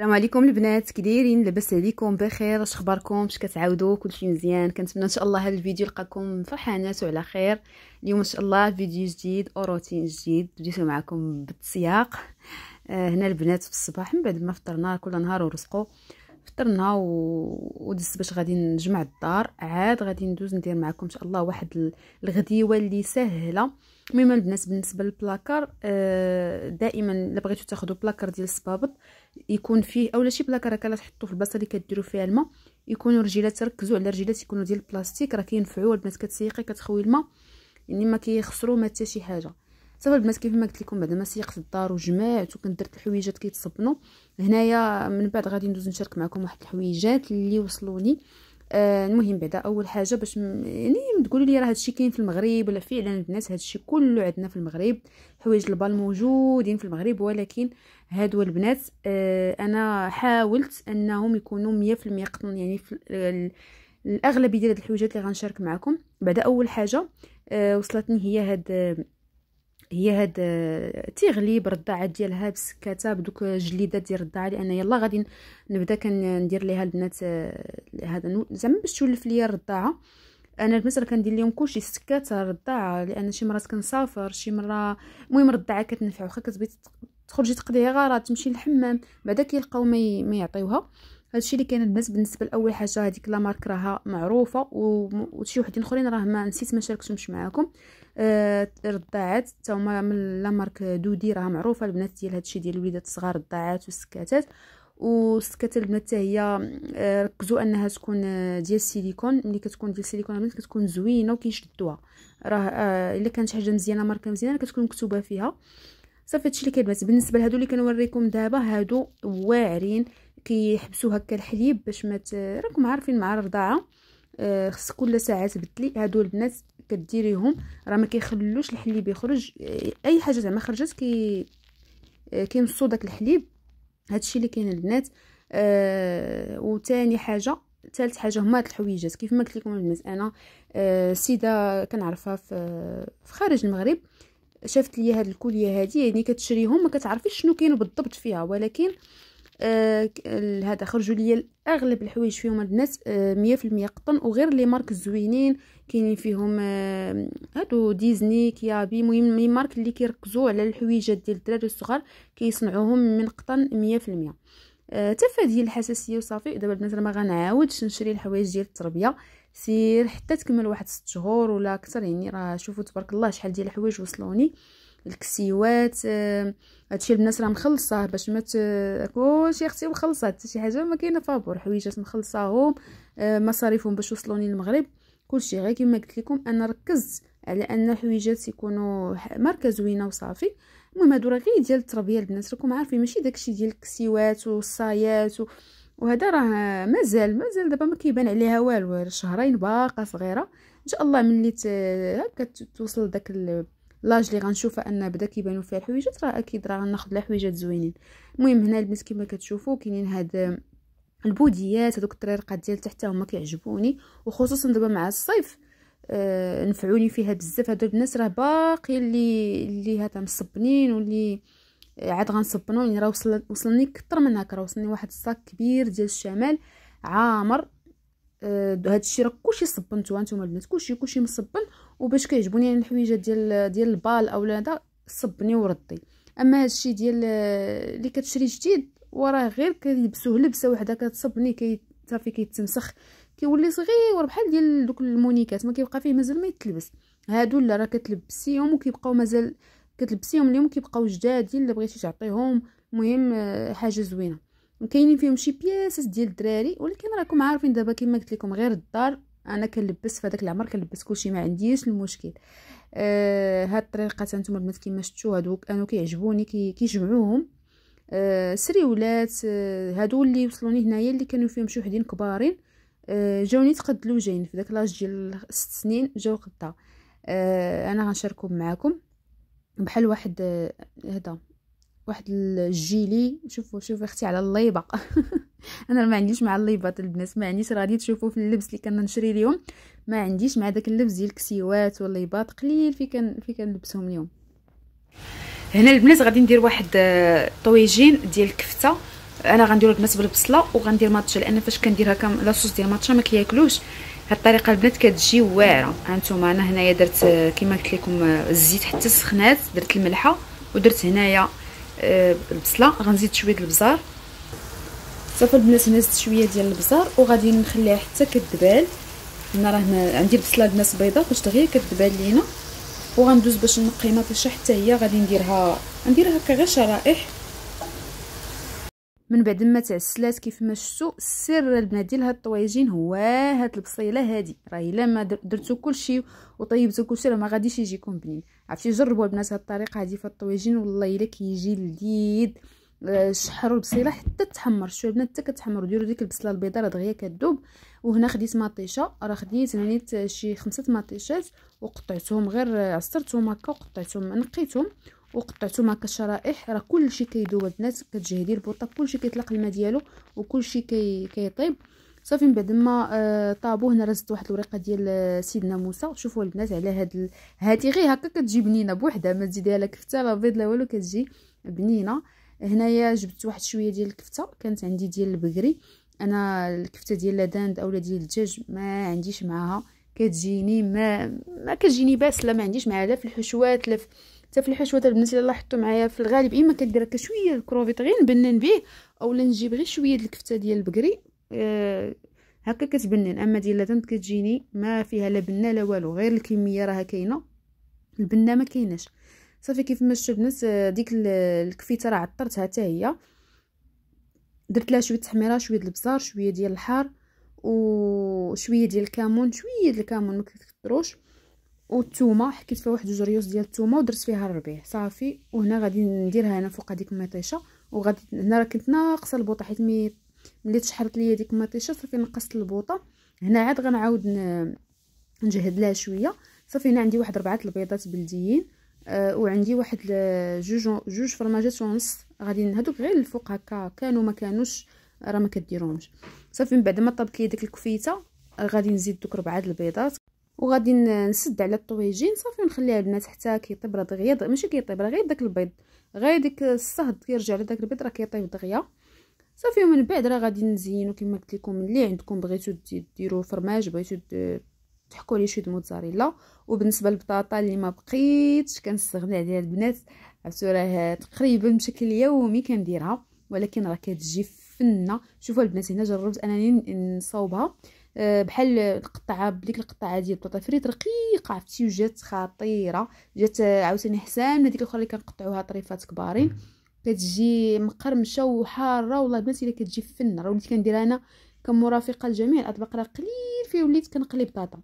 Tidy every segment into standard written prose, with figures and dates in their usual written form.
السلام عليكم البنات، كي دايرين؟ لاباس عليكم؟ بخير؟ اش اخباركم؟ اش كتعاودوا؟ كلشي مزيان؟ كنتمنى ان شاء الله هذا الفيديو يلقاكم فرحانات وعلى خير. اليوم ان شاء الله فيديو جديد او روتين جديد بديتو معكم بالسياق. هنا البنات في الصباح من بعد ما فطرنا كل نهار ورزقوا فطرنا ودزت باش غادي نجمع الدار، عاد غادي ندوز ندير معكم ان شاء الله واحد الغديوه اللي سهله. المهم البنات بالنسبه للبلاكار، دائما الا بغيتو تاخذوا بلاكار ديال الصبابط يكون فيه اولا شي بلاكار هكا تحطوا في البلاصه اللي كديروا فيها الماء، يكونوا رجيلات، ركزوا على رجيلات يكونوا ديال البلاستيك، راه كينفعوا البنات. كتسيقي كتخوي الماء يعني ما كيخسروا ما حتى شي حاجه. صافي البنات كيف ما قلت لكم بعد ما سيقت الدار وجمعت وكنت درت الحويجات كيتصبنوا هنايا، من بعد غادي ندوز نشارك معكم واحد الحويجات اللي وصلوني. المهم بعدا اول حاجه باش يعني تقولوا لي راه هادشي كاين في المغرب ولا فعلا البنات؟ هادشي كله عندنا في المغرب، حوايج البال موجودين في المغرب، ولكن هادو البنات انا حاولت انهم يكونوا 100% قطن، يعني في الاغلبيه ديال الحويجات اللي غنشارك معكم. بعدا اول حاجه وصلتني هي هاد تيغليب الرضاعات ديالها بسكاته بدوك جليدات ديال الرضاعه، لان يلا غادي نبدا كندير ليها البنات هذا زعما باش تولف ليا الرضاعه. انا البنات كندير لهم كلشي سكاته الرضاعه، لان شي مرات كنسافر شي مره، المهم الرضاعه كتنفع، واخا كتبغي تخرجي تقضي غرض تمشي للحمام بعدا كيلقاو ما يعطيوها. هادشي اللي كاين البنات بالنسبه لاول حاجه. هذيك لا مارك راها معروفه وشي وحدين اخرين راه ما نسيت ما شاركتهمش معكم. الرضاعات حتى هما من لا مارك دودي، راها معروفه البنات ديال هادشي ديال الوليدات الصغار، الرضاعات والسكاتات. والسكات البنات حتى هي ركزوا انها تكون ديال السيليكون. ملي كتكون ديال السيليكون البنات كتكون زوينه وكيشدوها، راه الا كانت حاجه مزيانه ماركه مزيانه كتكون مكتوبه فيها. صافي هادشي اللي كاين. بالنسبه لهادو اللي كنوريكم دابا هادو واعرين، كيحبسوا هكا الحليب باش ما راكم عارفين مع الرضاعه خص كل ساعه تبدلي. هادو البنات كديريهم راه ما كيخلوش الحليب يخرج، اي حاجه زعما خرجت كيمصوا داك الحليب. هادشي اللي كاين البنات. وثاني حاجه ثالث حاجه هما هاد الحويجات. كيف ما قلت لكم البنات انا سيده كنعرفها في خارج المغرب، شافت لي هاد الكوليه هادي، يعني كتشريهم ما كتعرفيش شنو كاين بالضبط فيها، ولكن هذا خرجوا لي اغلب الحوايج فيهم البنات 100% قطن، وغير لي مارك زوينين كاينين فيهم هادو ديزني كيابي، المهم مارك اللي كيركزوا على الحويجات ديال الدراري الصغار كيصنعوهم من قطن 100%. تفادي الحساسيه وصافي. دابا البنات ما غنعاودش نشري الحوايج ديال التربيه، سير حتى تكمل واحد 6 شهور ولا اكثر، يعني راه شوفوا تبارك الله شحال ديال الحوايج وصلوني. الكسيوات هادشي البنات راه مخلصاه باش ما كلشي اختي مخلصه، حتى شي حاجه ما كاينه فابور، حويجات مخلصاهم مصاريفهم باش وصلوني للمغرب كلشي. غير كما قلت لكم انا ركزت على ان الحويجات يكونوا ماركه زوينه وصافي. المهم هادو راه غير ديال التربيه البنات، راكم عارفين ماشي داكشي ديال الكسيوات والصايات وهذا راه مازال دابا ما كيبان عليها والو، شهرين باقا صغيره. ان شاء الله ملي هكا توصل داك لاج اللي غنشوفها ان بدا كيبانوا فيها الحويجات، راه اكيد راه غناخذ لها حويجات زوينين. المهم هنا البنات كما كتشوفوا كاينين هاد البوديات، هذوك الطريقات ديال تحت هما كيعجبوني، وخصوصا دابا مع الصيف نفعوني فيها بزاف. هادو البنات راه باقي اللي هذا مصبنين واللي عاد غنصبنوا، يعني راه وصلني كثر من هكا، راه وصلني واحد الصاك كبير ديال الشمال عامر. هادشي راه كلشي صبنتو هانتوما البنات، كلشي مصبن، وباش كيعجبوني يعني الحويجات ديال البال اولا هذا صبني وردي. اما هادشي ديال اللي كتشري جديد وراه غير كيلبسوه لبسه وحده كتصبني صافي كيتمسخ كيولي صغير بحال ديال دوك المونيكات، ما كيبقى فيه مازال ما يتلبس. هادو لا راه كتلبسيهم وكيبقاو مازال كتلبسيهم اليوم كيبقاو جدادين الا بغيتي تعطيهم. المهم حاجه زوينه. وكاينين فيهم شي بياسات ديال الدراري، ولكن راكم عارفين دابا كما قلت لكم غير الدار انا كنلبس في هذاك العمر كنلبس كلشي ما عنديش المشكل. هاد الطريقات نتوما البنات كما شفتوا هادوك انا كيعجبوني كيجمعوهم. سريولات هادو اللي وصلوني هنايا اللي كانوا فيهم شي وحدين كبارين، جاوني تقدلوا جايين في داك لاج ديال 6 سنين جاو قدا. انا غنشاركهم معكم بحال واحد هذا واحد الجيلي. شوفوا اختي على الليبه انا ما عنديش مع الليبات البنات، ما عنديش، غادي تشوفوا في اللبس اللي كنشري اليوم ما عنديش مع داك اللبس ديال الكسيوات والليبات، قليل في كنلبسهم اليوم. هنا البنات غادي ندير واحد طويجين ديال الكفته انا غندير البنات بالبصله وغندير ماتشا، لان فاش كندير هكا لاصوص ديال ماتشا ما كياكلوش. هاد الطريقه البنات كتجي واعره. هانتوما انا هنايا درت كما قلت لكم الزيت حتى سخنات، درت الملحه ودرت هنايا البصله. غنزيد شويه البزار. صافي البنات هنا زدت شويه ديال البزار وغادي نخليها حتى كتدبال. هنا راه عندي البصله البنات بيضاء باش دغيا كتدبال لينا، وغندوز باش نقي مطيشه حتى هي غادي نديرها هكا غير شرائح. من بعد ما تعسلات كيف ما شفتوا، السر البنات ديال هاد الطويجين هو هاد البصيله هادي. راه الا ما درتو كلشي وطيبتو كلشي راه ما غاديش يجيكم بنين. عرفتي جربوا البنات هاد الطريقه هادي في الطويجين، والله الا كيجي لذيذ. شحروا البصيله حتى تحمر. شويه البنات حتى كتحمر، ديروا ديك البصله البيضاء راه دغيا كذوب. وهنا خديت مطيشه، راه خديت نيت شي 5 مطيشات وقطعتهم، غير عصرتهم هكا وقطعتهم، نقيتهم وقطعتهم هكا شرائح. راه كلشي كيذوب البنات، كتجهدي البوطه كلشي كيطلق الماء ديالو وكلشي كيطيب. صافي من بعد ما طابو، هنا رزت واحد الورقه ديال سيدنا موسى. شوفوا البنات على هادي غير هكا كتجي بنينه بوحدها، ما تزيديها لا كفته لا بيض لا والو، كتجي بنينه. هنايا جبت واحد شويه ديال الكفته كانت عندي ديال البقري. انا الكفته ديال لاداند اولا ديال الدجاج ما عنديش معاها، كتجيني ما كتجيني باسله، ما عنديش معاها لا في الحشوات لا حتى في الحشوات البنات. الا لاحظتوا معايا في الغالب اما كدير هكا شويه الكروفيت غير نبنن به، اولا نجيب غير شويه د الكفته ديال البقري هكا كتبنن. اما ديال لاداند كتجيني ما فيها لا بنه لا والو، غير الكميه راها كاينه، البنه ما كايناش. صافي كيف ما شفتوا البنات ديك الكفيته راه عطرتها حتى هي، درت لها شويه تحميره، شويه البزار، شويه ديال الحار وشويه ديال الكمون، ما كتكثروش، والثومه حكيت فيها واحد 2 ريوس ديال الثومه ودرت فيها الربيع. صافي وهنا غادي نديرها انا فوق هذيك المطيشه. وغادي هنا راه كنت ناقصه البوطه حيت ملي تشحرت ليا ديك المطيشه صافي نقصت البوطه. هنا عاد غنعاود نجهد لها شويه. صافي هنا عندي واحد 4 البيضات بلديين، وعندي واحد جوج فرماجات ونص. غادي هادوك غير الفوق هكا كانوا ما كانوش راه ما كديروهمش. صافي من بعد ما طابت لي ديك الكفيته غادي نزيد دوك 4 البيضات وغادي نسد على الطويجين. صافي ونخليها البنات حتى كيطيب راه دغيا، ماشي كيطيب راه غير داك البيض، غير ديك الصهد كيرجع لداك البيض راه كيطيب دغيا. صافي ومن بعد راه غادي نزينو كما قلت لكم. اللي عندكم بغيتو ديروا فرماج، بغيتو تحكوا عليه شويه موتزاريلا. وبالنسبه للبطاطا اللي ما بقيتش كنستغنى عليها البنات، عرفتوا راه تقريبا بشكل يومي كنديرها، ولكن راه كتجي فنه. شوفوا البنات هنا جربت انني نصاوبها بحال نقطعها بديك القطعه ديال البطاطا فريت رقيقه، عرفتي وجات خطيره. جات عاوتاني حسان من هذيك الاخرى اللي كنقطعوها طريفات كبارين، كتجي مقرمشه وحاره. والله البنات الا كتجي فنه. راه وليت كنديرها انا كمرافقه لجميع الاطباق، راه قليل فيه وليت كنقلي بطاطا.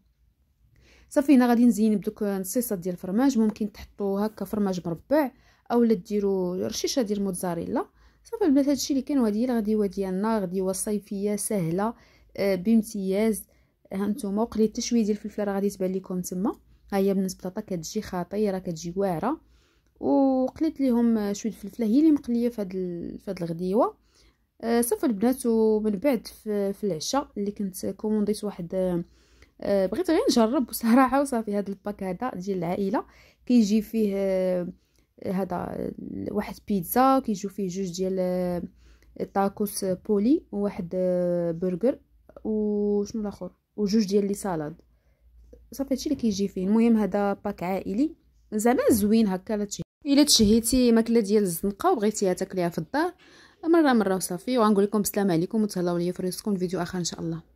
صافي هنا غادي نزين بدوك نصيصات ديال الفرماج. ممكن تحطوا هكا فرماج مربع اولا ديروا رشيشه ديال موتزاريلا. صافي البنات هادشي اللي كان، وهذه هي الغديوه ديالنا، غديوه صيفيه سهله بامتياز. هانتوما وقليت حتى شويه ديال الفلفله راه غادي تبان لكم تما. ها هي بالنسبه للبطاطا كتجي خطيره، كتجي واعره. وقليت ليهم شويه الفلفله هي اللي مقليه في هاد الغديوه. صافي البنات ومن بعد في العشاء اللي كنت كومونديت واحد بغيت غير نجرب بصراحه. وصافي هذا الباك هذا ديال العائله كيجي فيه هذا واحد بيتزا، كيجيو فيه 2 ديال تاكوس بولي، وواحد برجر، وشنو الاخر، و2 ديال لي سالاد. صافي هادشي اللي كيجي فيه. المهم هذا باك عائلي زعما زوين هكا. الا تشهيتي ماكله ديال الزنقه وبغيتيها تاكليها في الدار مره وصافي. وغنقول لكم بسلامه عليكم وتهلاو ليا في راسكم. الفيديو اخر ان شاء الله.